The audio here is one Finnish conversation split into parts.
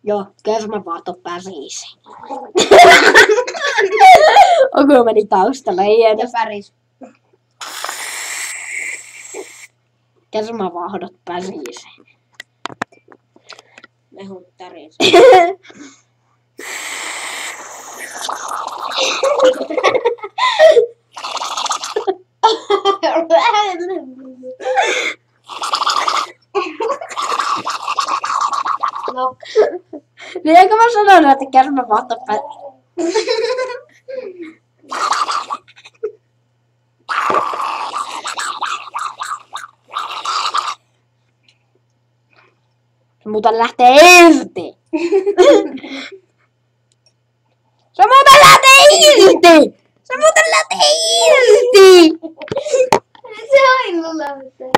Joo, kermavaato pärisi. Oku meni taustalle, ei Ja edes. päris. Kermavaahdot pärisi. Mehut täris. No. Niin eikö mä sanonut, että kermavaahdot pärisi? Se muuten lähtee irti. Se muuten lähtee irti. Se muuten lähtee irti. Se aina lähtee.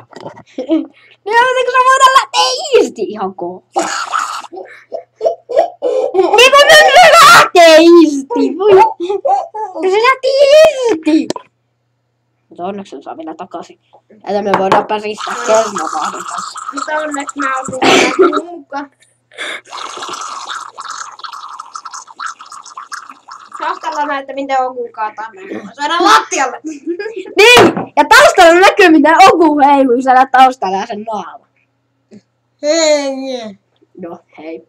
Niin kun se muuten lähtee irti ihan kohta. Niin kun se lähtee irti. Voi. Se lähti irti. Mutta onneksi se saa vielä takaisin. Että me voidaan päristää kermavaahdon kanssa. Mutta onneksi mä otin mukaan. Taustalla näyttää, miten Oku kaataa meitä. Saadaan lattialle. Niin! Ja taustalla näkyy, miten Oku heiluu siellä taustalla ja sen naama. Hei. No, hei.